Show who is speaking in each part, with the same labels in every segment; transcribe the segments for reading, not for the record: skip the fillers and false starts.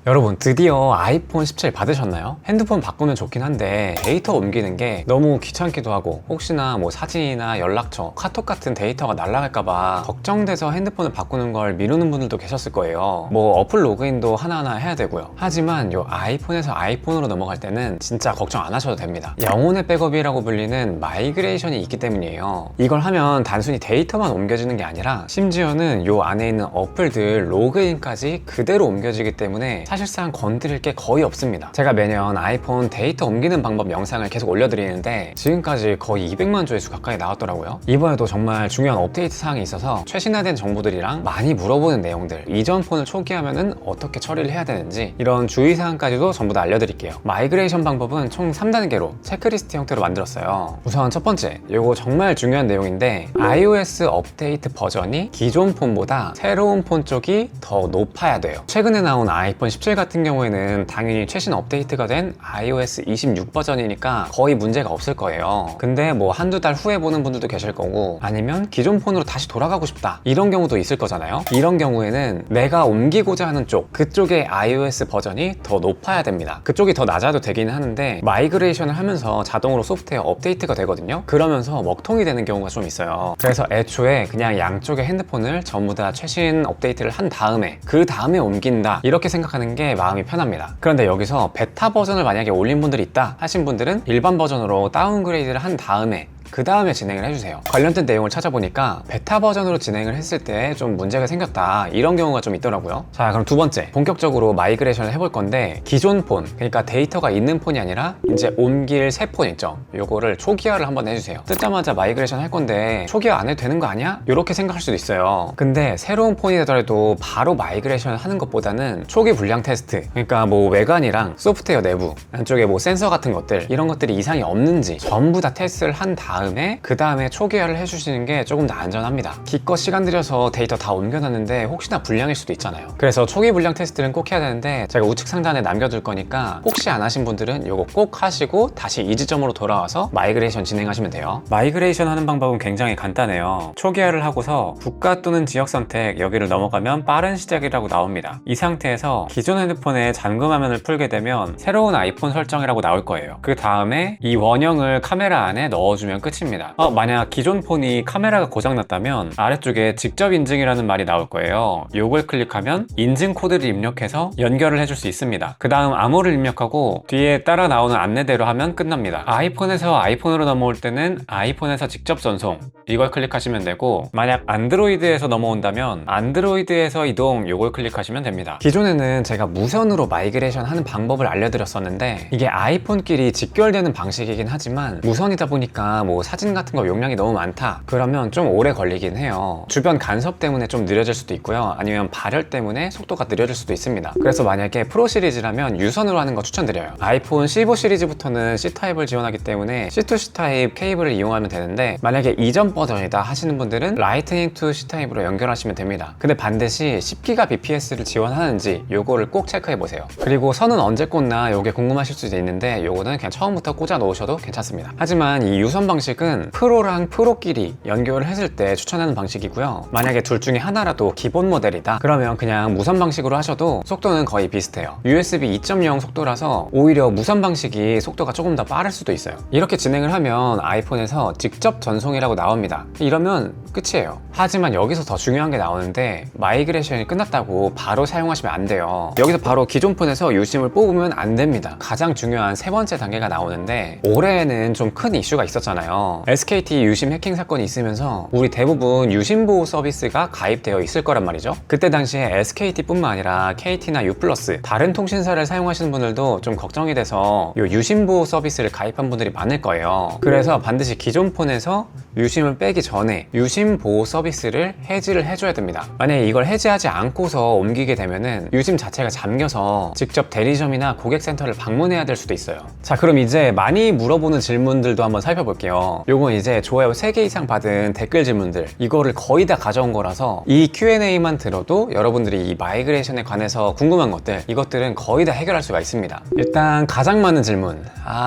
Speaker 1: 여러분, 드디어 아이폰 17 받으셨나요? 핸드폰 바꾸면 좋긴 한데 데이터 옮기는 게 너무 귀찮기도 하고 혹시나 뭐 사진이나 연락처, 카톡 같은 데이터가 날아갈까봐 걱정돼서 핸드폰을 바꾸는 걸 미루는 분들도 계셨을 거예요. 뭐 어플 로그인도 하나하나 해야 되고요. 하지만 요 아이폰에서 아이폰으로 넘어갈 때는 진짜 걱정 안 하셔도 됩니다. 영혼의 백업이라고 불리는 마이그레이션이 있기 때문이에요. 이걸 하면 단순히 데이터만 옮겨지는 게 아니라 심지어는 요 안에 있는 어플들 로그인까지 그대로 옮겨지기 때문에 사실상 건드릴 게 거의 없습니다. 제가 매년 아이폰 데이터 옮기는 방법 영상을 계속 올려드리는데 지금까지 거의 200만 조회수 가까이 나왔더라고요. 이번에도 정말 중요한 업데이트 사항이 있어서 최신화된 정보들이랑 많이 물어보는 내용들, 이전 폰을 초기화하면 어떻게 처리를 해야 되는지 이런 주의사항까지도 전부 다 알려드릴게요. 마이그레이션 방법은 총 3단계로 체크리스트 형태로 만들었어요. 우선 첫 번째, 이거 정말 중요한 내용인데 iOS 업데이트 버전이 기존 폰보다 새로운 폰 쪽이 더 높아야 돼요. 최근에 나온 아이폰 17 같은 경우에는 당연히 최신 업데이트가 된 iOS 26 버전이니까 거의 문제가 없을 거예요. 근데 뭐 한두 달 후에 보는 분들도 계실 거고 아니면 기존 폰으로 다시 돌아가고 싶다 이런 경우도 있을 거잖아요. 이런 경우에는 내가 옮기고자 하는 쪽, 그쪽의 iOS 버전이 더 높아야 됩니다. 그쪽이 더 낮아도 되긴 하는데 마이그레이션을 하면서 자동으로 소프트웨어 업데이트가 되거든요. 그러면서 먹통이 되는 경우가 좀 있어요. 그래서 애초에 그냥 양쪽의 핸드폰을 전부 다 최신 업데이트를 한 다음에 그 다음에 옮긴다 이렇게 생각하는 게 마음이 편합니다. 그런데 여기서 베타 버전을 만약에 올린 분들이 있다 하신 분들은 일반 버전으로 다운그레이드를 한 다음에 그 다음에 진행을 해주세요. 관련된 내용을 찾아보니까 베타 버전으로 진행을 했을 때 좀 문제가 생겼다 이런 경우가 좀 있더라고요. 자, 그럼 두 번째, 본격적으로 마이그레이션을 해볼 건데 기존 폰, 그러니까 데이터가 있는 폰이 아니라 이제 옮길 새 폰 있죠, 요거를 초기화를 한번 해주세요. 뜯자마자 마이그레이션 할 건데 초기화 안 해도 되는 거 아니야? 이렇게 생각할 수도 있어요. 근데 새로운 폰이 되더라도 바로 마이그레이션을 하는 것보다는 초기 불량 테스트, 그러니까 뭐 외관이랑 소프트웨어 내부 안쪽에 뭐 센서 같은 것들, 이런 것들이 이상이 없는지 전부 다 테스트를 한 다음에 그 다음에 초기화를 해주시는 게 조금 더 안전합니다. 기껏 시간 들여서 데이터 다 옮겨놨는데 혹시나 불량일 수도 있잖아요. 그래서 초기 불량 테스트는 꼭 해야 되는데 제가 우측 상단에 남겨둘 거니까 혹시 안 하신 분들은 이거 꼭 하시고 다시 이 지점으로 돌아와서 마이그레이션 진행하시면 돼요. 마이그레이션 하는 방법은 굉장히 간단해요. 초기화를 하고서 국가 또는 지역 선택, 여기를 넘어가면 빠른 시작이라고 나옵니다. 이 상태에서 기존 핸드폰에 잠금 화면을 풀게 되면 새로운 아이폰 설정이라고 나올 거예요. 그 다음에 이 원형을 카메라 안에 넣어주면 끝입니다. 만약 기존 폰이 카메라가 고장났다면 아래쪽에 직접 인증이라는 말이 나올 거예요. 요걸 클릭하면 인증 코드를 입력해서 연결을 해줄 수 있습니다. 그 다음 암호를 입력하고 뒤에 따라 나오는 안내대로 하면 끝납니다. 아이폰에서 아이폰으로 넘어올 때는 아이폰에서 직접 전송, 이걸 클릭하시면 되고 만약 안드로이드에서 넘어온다면 안드로이드에서 이동, 요걸 클릭하시면 됩니다. 기존에는 제가 무선으로 마이그레이션 하는 방법을 알려드렸었는데 이게 아이폰끼리 직결되는 방식이긴 하지만 무선이다 보니까 뭐 사진 같은 거 용량이 너무 많다 그러면 좀 오래 걸리긴 해요. 주변 간섭 때문에 좀 느려질 수도 있고요, 아니면 발열 때문에 속도가 느려질 수도 있습니다. 그래서 만약에 프로 시리즈라면 유선으로 하는 거 추천드려요. 아이폰 15 시리즈부터는 C타입을 지원하기 때문에 C2 C타입 케이블을 이용하면 되는데 만약에 이전 버전이다 하시는 분들은 라이트닝 투 C타입으로 연결하시면 됩니다. 근데 반드시 10GBps를 지원하는지 요거를 꼭 체크해 보세요. 그리고 선은 언제 꽂나 요게 궁금하실 수도 있는데 요거는 그냥 처음부터 꽂아 놓으셔도 괜찮습니다. 하지만 이 유선 방식은 프로랑 프로끼리 연결을 했을 때 추천하는 방식이고요, 만약에 둘 중에 하나라도 기본 모델이다 그러면 그냥 무선 방식으로 하셔도 속도는 거의 비슷해요. USB 2.0 속도라서 오히려 무선 방식이 속도가 조금 더 빠를 수도 있어요. 이렇게 진행을 하면 아이폰에서 직접 전송이라고 나옵니다. 이러면 끝이에요. 하지만 여기서 더 중요한 게 나오는데 마이그레이션이 끝났다고 바로 사용하시면 안 돼요. 여기서 바로 기존 폰에서 유심을 뽑으면 안 됩니다. 가장 중요한 세 번째 단계가 나오는데 올해에는 좀 큰 이슈가 있었잖아요. SKT 유심 해킹 사건이 있으면서 우리 대부분 유심 보호 서비스가 가입되어 있을 거란 말이죠. 그때 당시에 SKT뿐만 아니라 KT나 U+, 다른 통신사를 사용하시는 분들도 좀 걱정이 돼서 이 유심 보호 서비스를 가입한 분들이 많을 거예요. 그래서 반드시 기존 폰에서 유심을 빼기 전에 유심 보호 서비스를 해지를 해줘야 됩니다. 만약에 이걸 해지하지 않고서 옮기게 되면은 유심 자체가 잠겨서 직접 대리점이나 고객센터를 방문해야 될 수도 있어요. 자, 그럼 이제 많이 물어보는 질문들도 한번 살펴볼게요. 있어요. 요건 이제 좋아요 3개 이상 받은 댓글 질문들, 이거를 거의 다 가져온 거라서 이 Q&A만 들어도 여러분들이 이 마이그레이션에 관해서 궁금한 것들, 이것들은 거의 다 해결할 수가 있습니다. 일단 가장 많은 질문,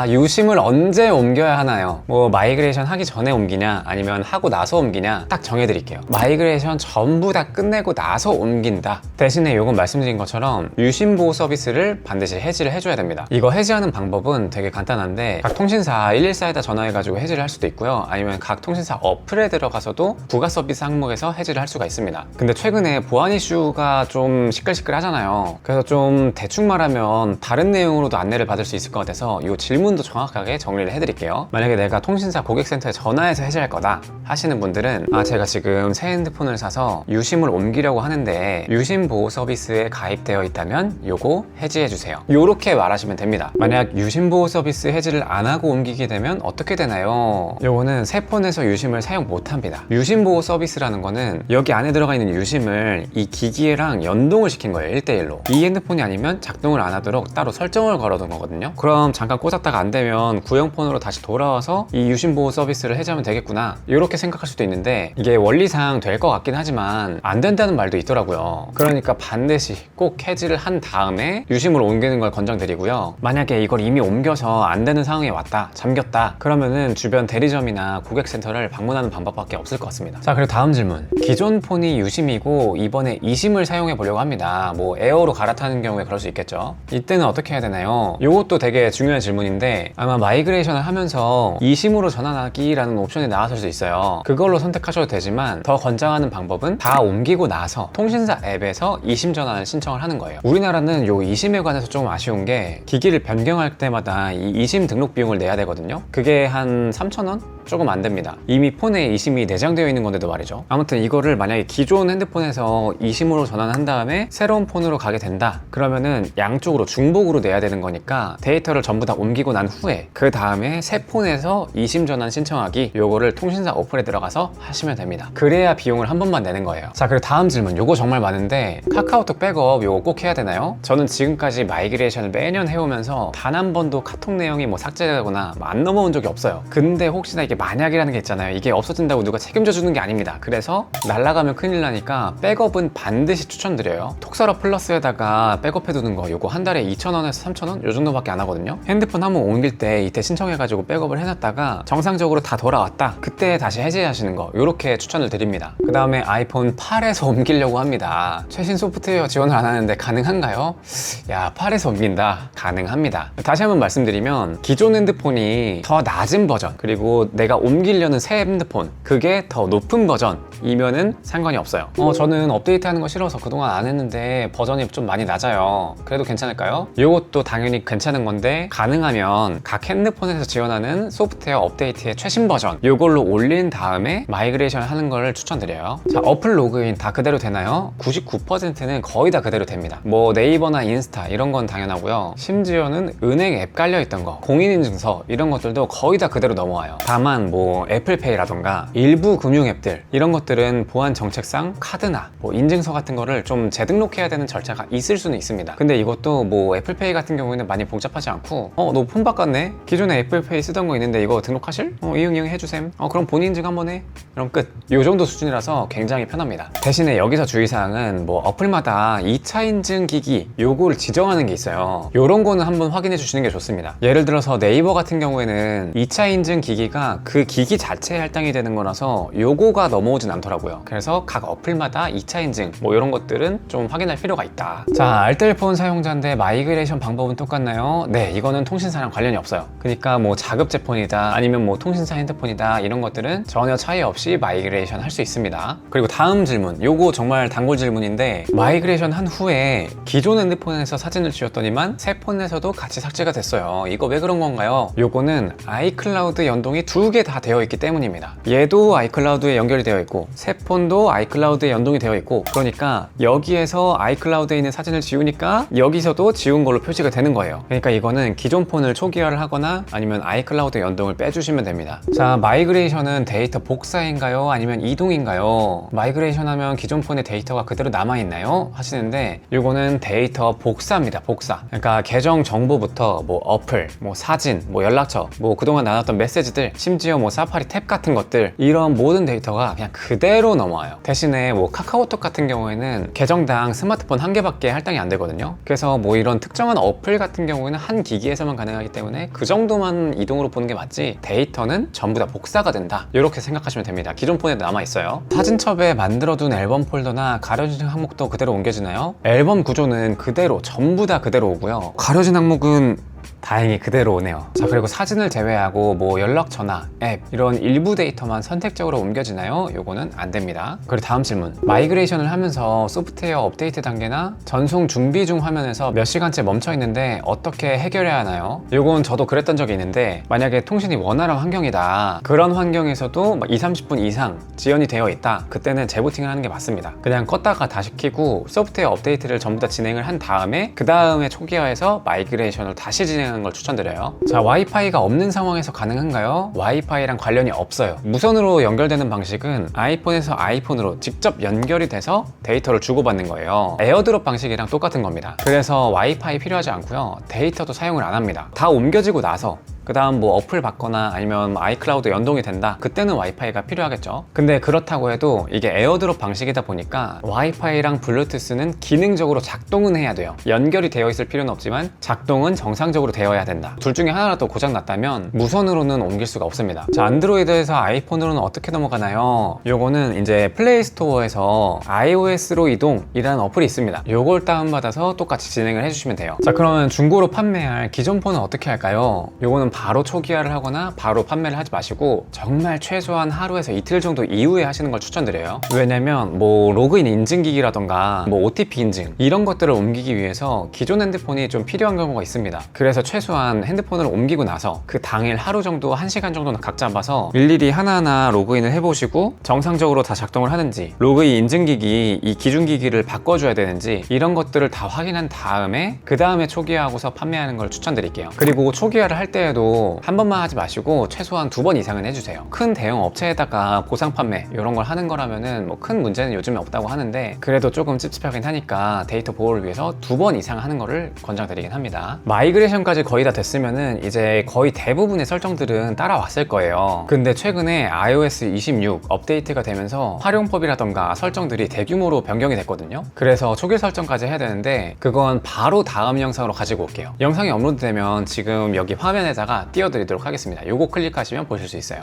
Speaker 1: 유심을 언제 옮겨야 하나요? 뭐 마이그레이션 하기 전에 옮기냐 아니면 하고 나서 옮기냐 딱 정해드릴게요. 마이그레이션 전부 다 끝내고 나서 옮긴다. 대신에 요건 말씀드린 것처럼 유심보호 서비스를 반드시 해지를 해줘야 됩니다. 이거 해지하는 방법은 되게 간단한데, 각 통신사 114에다 전화해가지고 해지를 할 수도 있고요, 아니면 각 통신사 어플에 들어가서도 부가 서비스 항목에서 해지를 할 수가 있습니다. 근데 최근에 보안 이슈가 좀 시끌시끌하잖아요. 그래서 좀 대충 말하면 다른 내용으로도 안내를 받을 수 있을 것 같아서 이 질문도 정확하게 정리를 해드릴게요. 만약에 내가 통신사 고객센터에 전화해서 해지할 거다 하시는 분들은, 제가 지금 새 핸드폰을 사서 유심을 옮기려고 하는데 유심 보호 서비스에 가입되어 있다면 요거 해지해주세요, 요렇게 말하시면 됩니다. 만약 유심 보호 서비스 해지를 안 하고 옮기게 되면 어떻게 되나요? 요거는 새 폰에서 유심을 사용 못 합니다. 유심 보호 서비스라는 거는 여기 안에 들어가 있는 유심을 이 기기랑 연동을 시킨 거예요, 1대1로. 이 핸드폰이 아니면 작동을 안 하도록 따로 설정을 걸어둔 거거든요. 그럼 잠깐 꽂았다가 안 되면 구형폰으로 다시 돌아와서 이 유심 보호 서비스를 해지하면 되겠구나, 이렇게 생각할 수도 있는데, 이게 원리상 될 것 같긴 하지만 안 된다는 말도 있더라고요. 그러니까 반드시 꼭 해지를 한 다음에 유심으로 옮기는 걸 권장드리고요. 만약에 이걸 이미 옮겨서 안 되는 상황에 왔다, 잠겼다, 그러면은 주변 대리점이나 고객센터를 방문하는 방법밖에 없을 것 같습니다. 자, 그리고 다음 질문. 기존 폰이 유심이고 이번에 이심을 사용해 보려고 합니다. 뭐 에어로 갈아타는 경우에 그럴 수 있겠죠. 이때는 어떻게 해야 되나요? 이것도 되게 중요한 질문인데, 아마 마이그레이션을 하면서 이심으로 전환하기라는 옵션이 나왔을 수 있어요. 그걸로 선택하셔도 되지만 더 권장하는 방법은 다 옮기고 나서 통신사 앱에서 이심 전환을 신청을 하는 거예요. 우리나라는 요 이심에 관해서 좀 아쉬운 게, 기기를 변경할 때마다 이 이심 등록 비용을 내야 되거든요. 그게 한 3,000원? 조금 안 됩니다. 이미 폰에 이심이 내장되어 있는 건데도 말이죠. 아무튼 이거를 만약에 기존 핸드폰에서 이심으로 전환한 다음에 새로운 폰으로 가게 된다, 그러면은 양쪽으로 중복으로 내야 되는 거니까 데이터를 전부 다 옮기고 난 후에 그 다음에 새 폰에서 이심 전환 신청하기, 요거를 통신사 어플에 들어가서 하시면 됩니다. 그래야 비용을 한 번만 내는 거예요. 자, 그리고 다음 질문, 요거 정말 많은데, 카카오톡 백업 요거 꼭 해야 되나요? 저는 지금까지 마이그레이션을 매년 해오면서 단 한 번도 카톡 내용이 뭐 삭제되거나 안 넘어온 적이 없어요. 근데 혹시나 이게 만약이라는 게 있잖아요. 이게 없어진다고 누가 책임져 주는 게 아닙니다. 그래서 날아가면 큰일 나니까 백업은 반드시 추천드려요. 톡서러 플러스에다가 백업해 두는 거, 요거 한 달에 2,000원에서 3,000원 요 정도밖에 안 하거든요. 핸드폰 한번 옮길 때 이때 신청해가지고 백업을 해놨다가 정상적으로 다 돌아왔다, 그때 다시 해제하시는 거, 요렇게 추천을 드립니다. 그 다음에 아이폰 8에서 옮기려고 합니다. 최신 소프트웨어 지원을 안 하는데 가능한가요? 야, 8에서 옮긴다, 가능합니다. 다시 한번 말씀드리면, 기존 핸드폰이 더 낮은 버전, 그리고 내가 옮기려는 새 핸드폰, 그게 더 높은 버전이면은 상관이 없어요. 저는 업데이트하는 거 싫어서 그동안 안 했는데 버전이 좀 많이 낮아요. 그래도 괜찮을까요? 이것도 당연히 괜찮은 건데, 가능하면 각 핸드폰에서 지원하는 소프트웨어 업데이트의 최신 버전, 이걸로 올린 다음에 마이그레이션 하는 걸 추천드려요. 자, 어플 로그인 다 그대로 되나요? 99%는 거의 다 그대로 됩니다. 뭐 네이버나 인스타 이런 건 당연하고요. 심지어는 은행 앱 깔려있던 거, 공인인증서 이런 것들도 거의 다 그대로 넘어와요. 다만 뭐 애플페이라던가 일부 금융 앱들, 이런 것들은 보안 정책상 카드나 뭐 인증서 같은 거를 좀 재등록해야 되는 절차가 있을 수는 있습니다. 근데 이것도 뭐 애플페이 같은 경우에는 많이 복잡하지 않고, 너 폰 바꿨네? 기존에 애플페이 쓰던 거 있는데 이거 등록하실? 이응 해주셈. 그럼 본인 인증 한번 해. 그럼 끝. 요 정도 수준이라서 굉장히 편합니다. 대신에 여기서 주의사항은, 뭐 어플마다 2차 인증 기기 요거를 지정하는 게 있어요. 요런 거는 한번 확인해 주시는 게 좋습니다. 예를 들어서 네이버 같은 경우에는 2차 인증 기기가 그 기기 자체에 할당이 되는 거라서 요거가 넘어오진 않더라고요. 그래서 각 어플마다 2차 인증 뭐 이런 것들은 좀 확인할 필요가 있다. 자, 알뜰폰 사용자인데 마이그레이션 방법은 똑같나요? 네, 이거는 통신사랑 관련이 없어요. 그러니까 뭐 자급제 폰이다, 아니면 뭐 통신사 핸드폰이다, 이런 것들은 전혀 차이 없이 마이그레이션 할 수 있습니다. 그리고 다음 질문, 요거 정말 단골 질문인데, 마이그레이션 한 후에 기존 핸드폰에서 사진을 지웠더니만 새 폰에서도 같이 삭제가 됐어요. 이거 왜 그런 건가요? 요거는 아이클라우드 연동이 2개 다 되어 있기 때문입니다. 얘도 아이클라우드에 연결이 되어 있고 새 폰도 아이클라우드에 연동이 되어 있고, 그러니까 여기에서 아이클라우드에 있는 사진을 지우니까 여기서도 지운 걸로 표시가 되는 거예요. 그러니까 이거는 기존 폰을 초기화를 하거나 아니면 아이클라우드 연동을 빼주시면 됩니다. 자, 마이그레이션은 데이터 복사인가요? 아니면 이동인가요? 마이그레이션 하면 기존 폰의 데이터가 그대로 남아있나요? 하시는데, 이거는 데이터 복사입니다. 복사. 그러니까 계정 정보부터 뭐 어플, 뭐 사진, 뭐 연락처, 뭐 그동안 나눴던 메시지들, 심지어 심지어 뭐 사파리 탭 같은 것들, 이런 모든 데이터가 그냥 그대로 넘어와요. 대신에 뭐 카카오톡 같은 경우에는 계정당 스마트폰 한 개밖에 할당이 안 되거든요. 그래서 뭐 이런 특정한 어플 같은 경우에는 한 기기에서만 가능하기 때문에 그 정도만 이동으로 보는 게 맞지, 데이터는 전부 다 복사가 된다, 이렇게 생각하시면 됩니다. 기존 폰에도 남아있어요. 사진첩에 만들어둔 앨범 폴더나 가려진 항목도 그대로 옮겨지나요? 앨범 구조는 그대로 전부 다 그대로 오고요. 가려진 항목은 다행히 그대로 오네요. 자, 그리고 사진을 제외하고 뭐 연락처나 앱 이런 일부 데이터만 선택적으로 옮겨지나요? 요거는 안 됩니다. 그리고 다음 질문, 마이그레이션을 하면서 소프트웨어 업데이트 단계나 전송 준비 중 화면에서 몇 시간째 멈춰 있는데 어떻게 해결해야 하나요? 요건 저도 그랬던 적이 있는데, 만약에 통신이 원활한 환경이다, 그런 환경에서도 막 20-30분 이상 지연이 되어 있다, 그때는 재부팅을 하는 게 맞습니다. 그냥 껐다가 다시 켜고 소프트웨어 업데이트를 전부 다 진행을 한 다음에 그 다음에 초기화해서 마이그레이션을 다시 진행하는 걸 추천드려요. 자, 와이파이가 없는 상황에서 가능한가요? 와이파이랑 관련이 없어요. 무선으로 연결되는 방식은 아이폰에서 아이폰으로 직접 연결이 돼서 데이터를 주고받는 거예요. 에어드롭 방식이랑 똑같은 겁니다. 그래서 와이파이 필요하지 않고요, 데이터도 사용을 안 합니다. 다 옮겨지고 나서 그 다음 뭐 어플 받거나 아니면 아이클라우드 연동이 된다, 그때는 와이파이가 필요하겠죠. 근데 그렇다고 해도 이게 에어드롭 방식이다 보니까 와이파이랑 블루투스는 기능적으로 작동은 해야 돼요. 연결이 되어 있을 필요는 없지만 작동은 정상적으로 되어야 된다. 둘 중에 하나라도 고장 났다면 무선으로는 옮길 수가 없습니다. 자, 안드로이드에서 아이폰으로는 어떻게 넘어가나요? 요거는 이제 플레이스토어에서 iOS로 이동이라는 어플이 있습니다. 요걸 다운받아서 똑같이 진행을 해주시면 돼요. 자, 그러면 중고로 판매할 기존 폰은 어떻게 할까요? 요거는 바로 초기화를 하거나 바로 판매를 하지 마시고 정말 최소한 하루에서 이틀 정도 이후에 하시는 걸 추천드려요. 왜냐면 뭐 로그인 인증기기라던가 뭐 OTP 인증 이런 것들을 옮기기 위해서 기존 핸드폰이 좀 필요한 경우가 있습니다. 그래서 최소한 핸드폰을 옮기고 나서 그 당일 하루 정도, 1시간 정도는 각 잡아서 일일이 하나하나 로그인을 해보시고 정상적으로 다 작동을 하는지, 로그인 인증기기 이 기준기기를 바꿔줘야 되는지, 이런 것들을 다 확인한 다음에 그 다음에 초기화하고서 판매하는 걸 추천드릴게요. 그리고 초기화를 할 때에도 한 번만 하지 마시고 최소한 2번 이상은 해주세요. 큰 대형 업체에다가 보상 판매 이런 걸 하는 거라면은 뭐 큰 문제는 요즘에 없다고 하는데, 그래도 조금 찝찝하긴 하니까 데이터 보호를 위해서 2번 이상 하는 거를 권장드리긴 합니다. 마이그레이션까지 거의 다 됐으면은 이제 거의 대부분의 설정들은 따라왔을 거예요. 근데 최근에 iOS 26 업데이트가 되면서 활용법이라던가 설정들이 대규모로 변경이 됐거든요. 그래서 초기 설정까지 해야 되는데 그건 바로 다음 영상으로 가지고 올게요. 영상이 업로드 되면 지금 여기 화면에다가 띄워드리도록 하겠습니다. 요거 클릭하시면 보실 수 있어요.